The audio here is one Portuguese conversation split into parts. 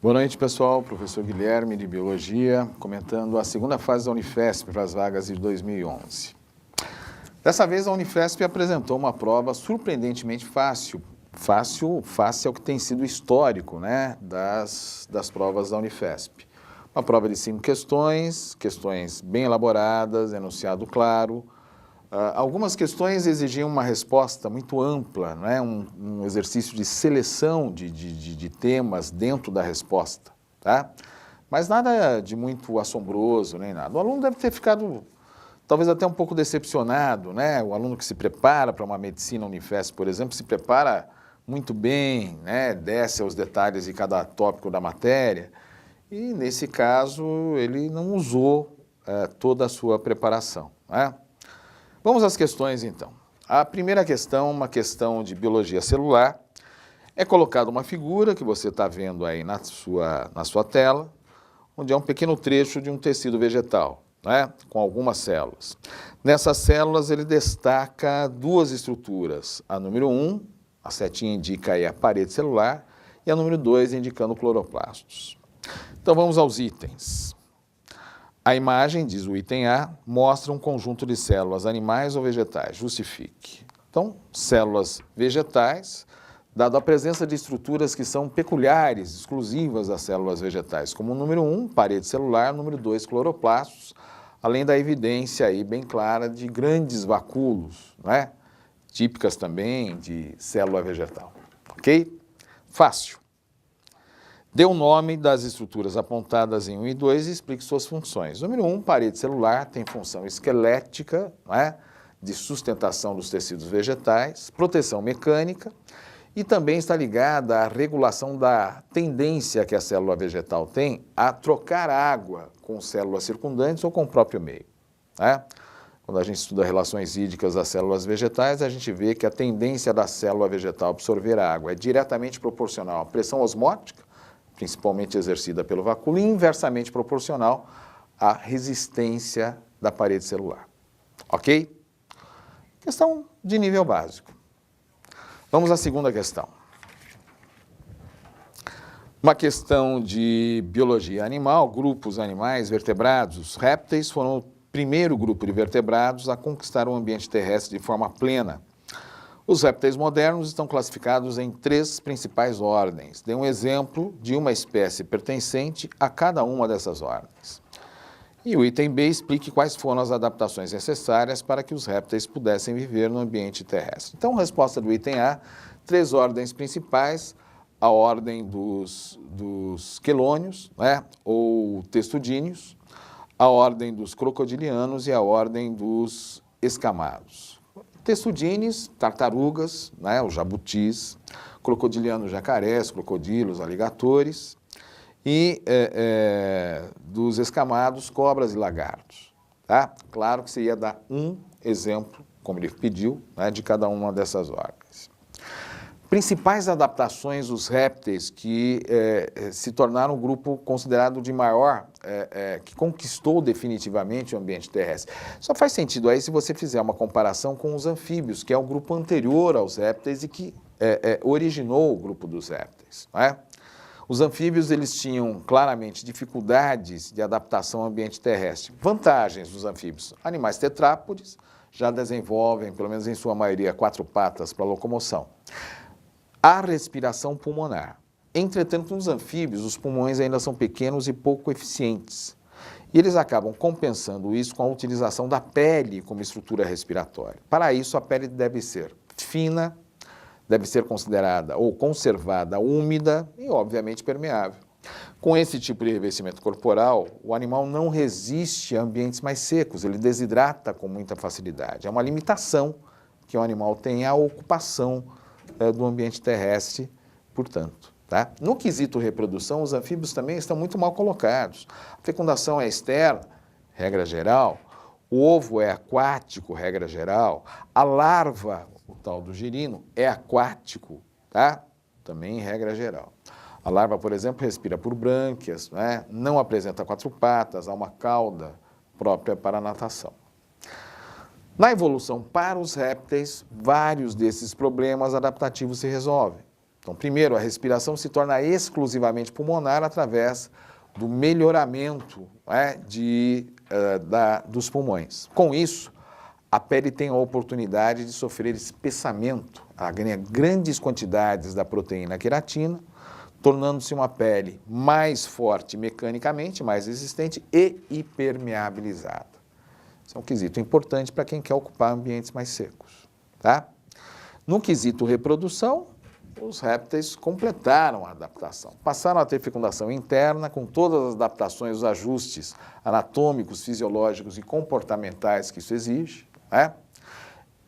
Boa noite, pessoal. Professor Guilherme, de Biologia, comentando a segunda fase da Unifesp para as vagas de 2011. Dessa vez, a Unifesp apresentou uma prova surpreendentemente fácil. Fácil ao que tem sido histórico, né, das provas da Unifesp. Uma prova de 5 questões bem elaboradas, enunciado claro. Algumas questões exigiam uma resposta muito ampla, né? um exercício de seleção de temas dentro da resposta, tá? Mas nada de muito assombroso, nem nada. O aluno deve ter ficado, talvez até um pouco decepcionado, né? O aluno que se prepara para uma medicina Unifesp, por exemplo, se prepara muito bem, né? Desce aos detalhes de cada tópico da matéria e, nesse caso, ele não usou toda a sua preparação, né? Vamos às questões, então. A primeira questão, uma questão de biologia celular. É colocada uma figura que você está vendo aí na sua tela, onde é um pequeno trecho de um tecido vegetal, né, com algumas células. Nessas células ele destaca duas estruturas. A número 1, a setinha indica aí a parede celular, e a número 2 indicando cloroplastos. Então vamos aos itens. A imagem, diz o item A, mostra um conjunto de células animais ou vegetais. Justifique. Então, células vegetais, dado a presença de estruturas que são peculiares, exclusivas das células vegetais, como o número 1, parede celular, número 2, cloroplastos, além da evidência aí bem clara de grandes vacúolos, né? Típicas também de célula vegetal. Ok? Fácil. Dê o nome das estruturas apontadas em 1 e 2 e explique suas funções. Número 1, parede celular, tem função esquelética, né, de sustentação dos tecidos vegetais, proteção mecânica e também está ligada à regulação da tendência que a célula vegetal tem a trocar água com células circundantes ou com o próprio meio, né? Quando a gente estuda relações hídricas das células vegetais, a gente vê que a tendência da célula vegetal a absorver a água é diretamente proporcional à pressão osmótica, principalmente exercida pelo vacúolo, e inversamente proporcional à resistência da parede celular. Ok? Questão de nível básico. Vamos à segunda questão. Uma questão de biologia animal, grupos animais vertebrados. Os répteis foram o primeiro grupo de vertebrados a conquistar o ambiente terrestre de forma plena. Os répteis modernos estão classificados em 3 principais ordens. Dê um exemplo de uma espécie pertencente a cada uma dessas ordens. E o item B explique quais foram as adaptações necessárias para que os répteis pudessem viver no ambiente terrestre. Então, resposta do item A, 3 ordens principais, a ordem dos quelônios, né, ou testudíneos, a ordem dos crocodilianos e a ordem dos escamados. Testudines, tartarugas, né, os jabutis, crocodilianos, jacarés, crocodilos, aligatores e dos escamados, cobras e lagartos. Tá? Claro que você ia dar um exemplo, como ele pediu, né, de cada uma dessas ordens. Principais adaptações dos répteis que se tornaram um grupo considerado de maior, que conquistou definitivamente o ambiente terrestre. Só faz sentido aí se você fizer uma comparação com os anfíbios, que é o grupo anterior aos répteis e que originou o grupo dos répteis, não é? Os anfíbios, eles tinham claramente dificuldades de adaptação ao ambiente terrestre. Vantagens dos anfíbios: animais tetrápodes já desenvolvem, pelo menos em sua maioria, 4 patas para locomoção. A respiração pulmonar. Entretanto, nos anfíbios, os pulmões ainda são pequenos e pouco eficientes. E eles acabam compensando isso com a utilização da pele como estrutura respiratória. Para isso, a pele deve ser fina, deve ser considerada ou conservada úmida e, obviamente, permeável. Com esse tipo de revestimento corporal, o animal não resiste a ambientes mais secos, ele desidrata com muita facilidade. É uma limitação que o animal tem à ocupação do ambiente terrestre, portanto. Tá? No quesito reprodução, os anfíbios também estão muito mal colocados. A fecundação é externa, regra geral. O ovo é aquático, regra geral. A larva, o tal do girino, é aquático, tá? Também regra geral. A larva, por exemplo, respira por brânquias, né? Não apresenta 4 patas, há uma cauda própria para a natação. Na evolução para os répteis, vários desses problemas adaptativos se resolvem. Então, primeiro, a respiração se torna exclusivamente pulmonar através do melhoramento, né, dos pulmões. Com isso, a pele tem a oportunidade de sofrer espessamento, ganha grandes quantidades da proteína queratina, tornando-se uma pele mais forte mecanicamente, mais resistente e hipermeabilizada. Isso é um quesito importante para quem quer ocupar ambientes mais secos, tá? No quesito reprodução, os répteis completaram a adaptação. Passaram a ter fecundação interna, com todas as adaptações, os ajustes anatômicos, fisiológicos e comportamentais que isso exige, né?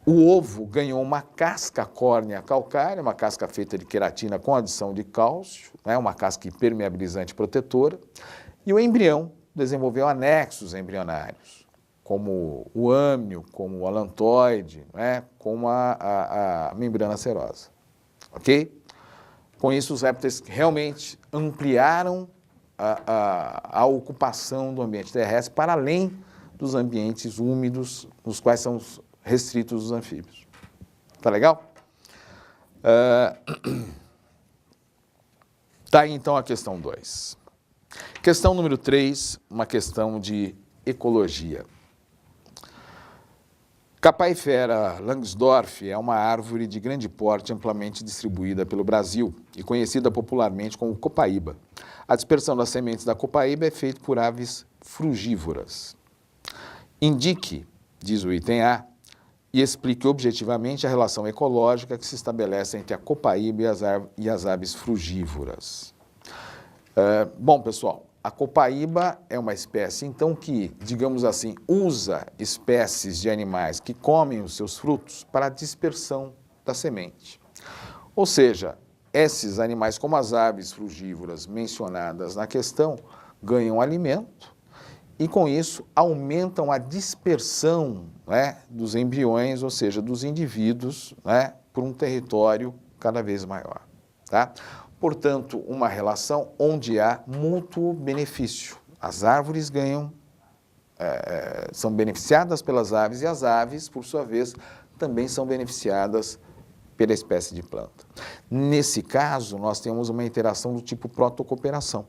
O ovo ganhou uma casca córnea calcária, uma casca feita de queratina com adição de cálcio, né? Uma casca impermeabilizante protetora, e o embrião desenvolveu anexos embrionários, como o âmnio, como o alantoide, né? Como a membrana serosa. Ok? Com isso, os répteis realmente ampliaram a ocupação do ambiente terrestre para além dos ambientes úmidos, nos quais são restritos os anfíbios. Tá legal? Tá aí, então, a questão 2. Questão número 3, uma questão de ecologia. Capaifera Langsdorff é uma árvore de grande porte amplamente distribuída pelo Brasil e conhecida popularmente como copaíba. A dispersão das sementes da copaíba é feita por aves frugívoras. Indique, diz o item A, e explique objetivamente a relação ecológica que se estabelece entre a copaíba e as aves frugívoras. Bom, pessoal, a copaíba é uma espécie, então, que, digamos assim, usa espécies de animais que comem os seus frutos para a dispersão da semente. Ou seja, esses animais, como as aves frugívoras mencionadas na questão, ganham alimento e, com isso, aumentam a dispersão, né, dos embriões, ou seja, dos indivíduos, né, por um território cada vez maior, tá? Portanto, uma relação onde há mútuo benefício. As árvores ganham, são beneficiadas pelas aves e as aves, por sua vez, também são beneficiadas pela espécie de planta. Nesse caso, nós temos uma interação do tipo protocooperação.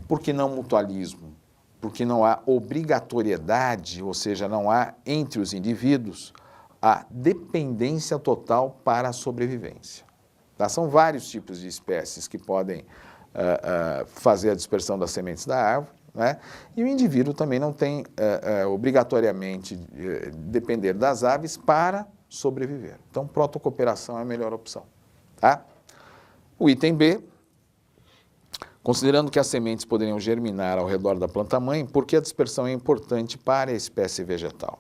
Por que não mutualismo? Porque não há obrigatoriedade, ou seja, não há entre os indivíduos a dependência total para a sobrevivência. Tá? São vários tipos de espécies que podem fazer a dispersão das sementes da árvore, né? E o indivíduo também não tem obrigatoriamente depender das aves para sobreviver. Então, protocooperação é a melhor opção. Tá? O item B, considerando que as sementes poderiam germinar ao redor da planta-mãe, por que a dispersão é importante para a espécie vegetal?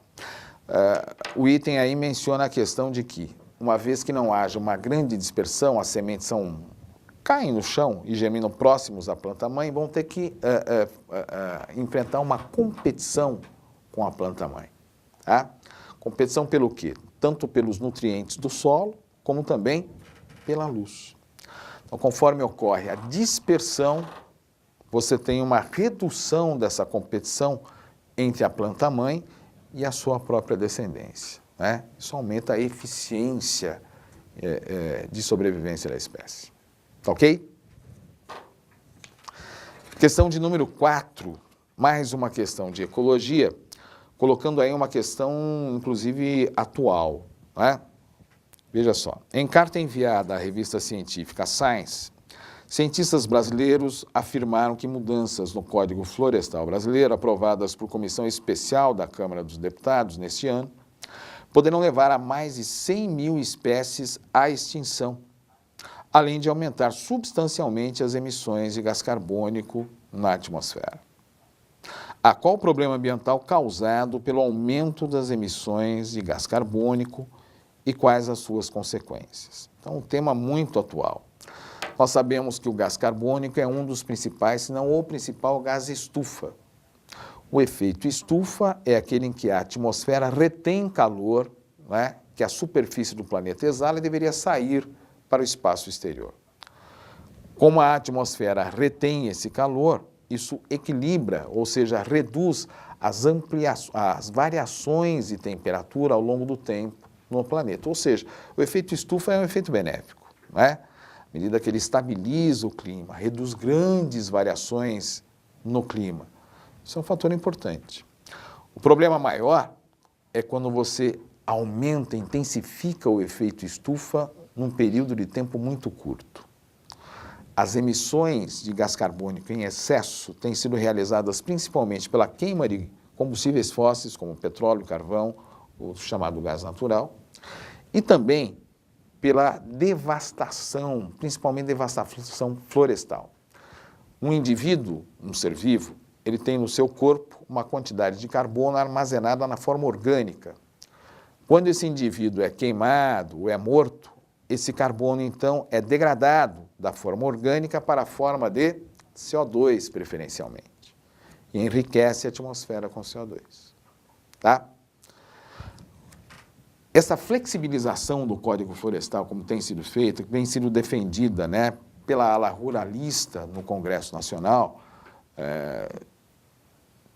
O item aí menciona a questão de que, uma vez que não haja uma grande dispersão, as sementes caem no chão e germinam próximos à planta-mãe, vão ter que enfrentar uma competição com a planta-mãe. Tá? Competição pelo quê? Tanto pelos nutrientes do solo, como também pela luz. Então, conforme ocorre a dispersão, você tem uma redução dessa competição entre a planta-mãe e a sua própria descendência, né? Isso aumenta a eficiência de sobrevivência da espécie. Tá ok? Questão de número 4, mais uma questão de ecologia, colocando aí uma questão, inclusive, atual, né? Veja só, em carta enviada à revista científica Science, cientistas brasileiros afirmaram que mudanças no Código Florestal Brasileiro, aprovadas por comissão especial da Câmara dos Deputados neste ano, poderão levar a mais de 100 mil espécies à extinção, além de aumentar substancialmente as emissões de gás carbônico na atmosfera. Há qual problema ambiental causado pelo aumento das emissões de gás carbônico e quais as suas consequências? Então, um tema muito atual. Nós sabemos que o gás carbônico é um dos principais, se não o principal gás estufa. O efeito estufa é aquele em que a atmosfera retém calor, né, que a superfície do planeta exala e deveria sair para o espaço exterior. Como a atmosfera retém esse calor, isso equilibra, ou seja, reduz as variações de temperatura ao longo do tempo no planeta. Ou seja, o efeito estufa é um efeito benéfico, né? medida que ele estabiliza o clima, reduz grandes variações no clima. Isso é um fator importante. O problema maior é quando você aumenta, intensifica o efeito estufa num período de tempo muito curto. As emissões de gás carbônico em excesso têm sido realizadas principalmente pela queima de combustíveis fósseis, como petróleo, carvão, o chamado gás natural, e também pela devastação, principalmente devastação florestal. Um indivíduo, um ser vivo, ele tem no seu corpo uma quantidade de carbono armazenada na forma orgânica. Quando esse indivíduo é queimado ou é morto, esse carbono, então, é degradado da forma orgânica para a forma de CO2, preferencialmente, e enriquece a atmosfera com CO2. Tá? Essa flexibilização do Código Florestal, como tem sido feita, que tem sido defendida, né, pela ala ruralista no Congresso Nacional,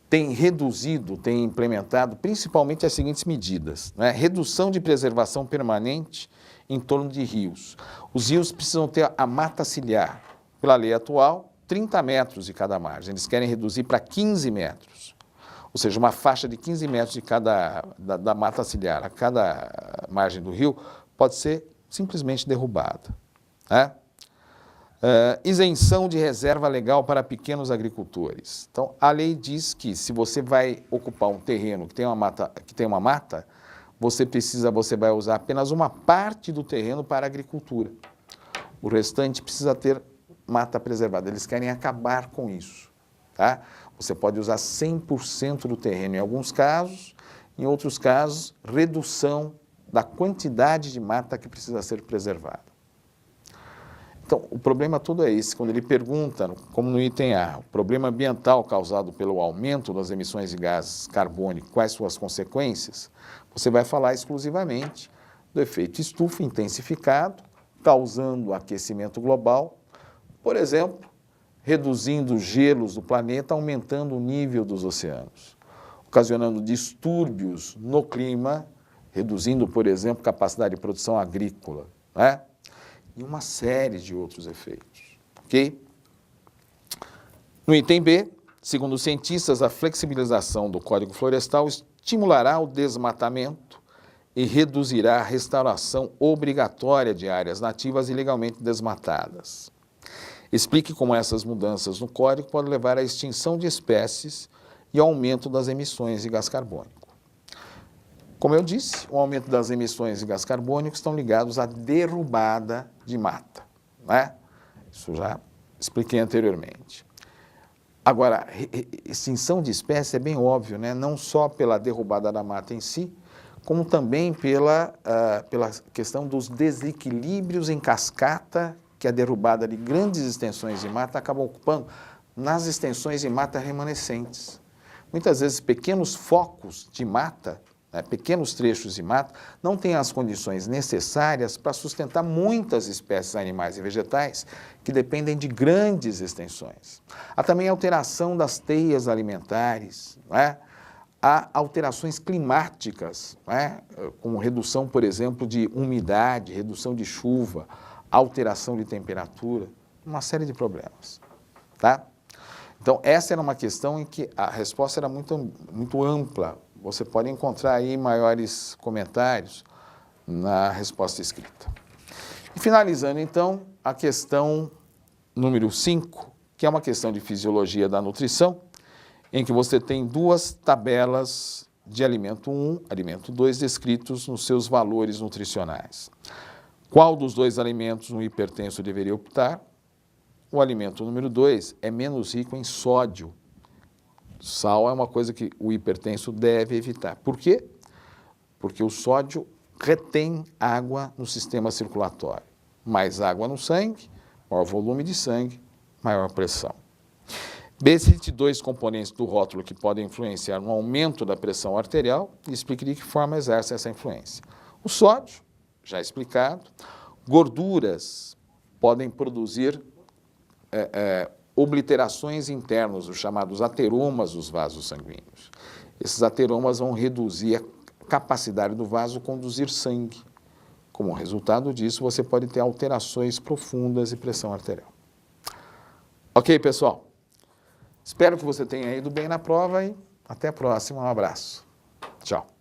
tem reduzido, tem implementado principalmente as seguintes medidas, né? Redução de preservação permanente em torno de rios. Os rios precisam ter a mata ciliar, pela lei atual, 30 metros de cada margem. Eles querem reduzir para 15 metros, ou seja, uma faixa de 15 metros de da mata ciliar a cada margem do rio pode ser simplesmente derrubada, né? Isenção de reserva legal para pequenos agricultores. Então, a lei diz que se você vai ocupar um terreno que tem uma mata, você vai usar apenas uma parte do terreno para a agricultura. O restante precisa ter mata preservada. Eles querem acabar com isso, tá? Você pode usar 100% do terreno em alguns casos, em outros casos, redução da quantidade de mata que precisa ser preservada. Então, o problema todo é esse. Quando ele pergunta, como no item A, o problema ambiental causado pelo aumento das emissões de gases carbônicos, quais suas consequências, você vai falar exclusivamente do efeito estufa intensificado, causando aquecimento global, por exemplo, reduzindo os gelos do planeta, aumentando o nível dos oceanos, ocasionando distúrbios no clima, reduzindo, por exemplo, capacidade de produção agrícola, né? E uma série de outros efeitos, ok? No item B, segundo os cientistas, a flexibilização do Código Florestal estimulará o desmatamento e reduzirá a restauração obrigatória de áreas nativas ilegalmente desmatadas. Explique como essas mudanças no Código podem levar à extinção de espécies e ao aumento das emissões de gás carbônico. Como eu disse, o aumento das emissões de gás carbônico estão ligados à derrubada de mata, né? Isso já expliquei anteriormente. Agora, extinção de espécies é bem óbvio, né? Não só pela derrubada da mata em si, como também pela questão dos desequilíbrios em cascata que a derrubada de grandes extensões de mata acaba ocupando nas extensões de mata remanescentes. Muitas vezes, pequenos focos de mata, pequenos trechos de mata, não têm as condições necessárias para sustentar muitas espécies animais e vegetais que dependem de grandes extensões. Há também alteração das teias alimentares, né? Há alterações climáticas, né? Como redução, por exemplo, de umidade, redução de chuva, alteração de temperatura, uma série de problemas, tá? Então, essa era uma questão em que a resposta era muito ampla. Você pode encontrar aí maiores comentários na resposta escrita. E finalizando, então, a questão número 5, que é uma questão de fisiologia da nutrição, em que você tem duas tabelas de alimento 1, alimento 2, descritos nos seus valores nutricionais. Qual dos dois alimentos um hipertenso deveria optar? O alimento número 2 é menos rico em sódio. Sal é uma coisa que o hipertenso deve evitar. Por quê? Porque o sódio retém água no sistema circulatório. Mais água no sangue, maior volume de sangue, maior pressão. Existem dois componentes do rótulo que podem influenciar no aumento da pressão arterial e explique de que forma exerce essa influência. O sódio, já explicado, gorduras podem produzir obliterações internas, os chamados ateromas dos vasos sanguíneos. Esses ateromas vão reduzir a capacidade do vaso conduzir sangue, Como resultado disso, você pode ter alterações profundas e pressão arterial. Ok, pessoal? Espero que você tenha ido bem na prova e até a próxima. Um abraço. Tchau.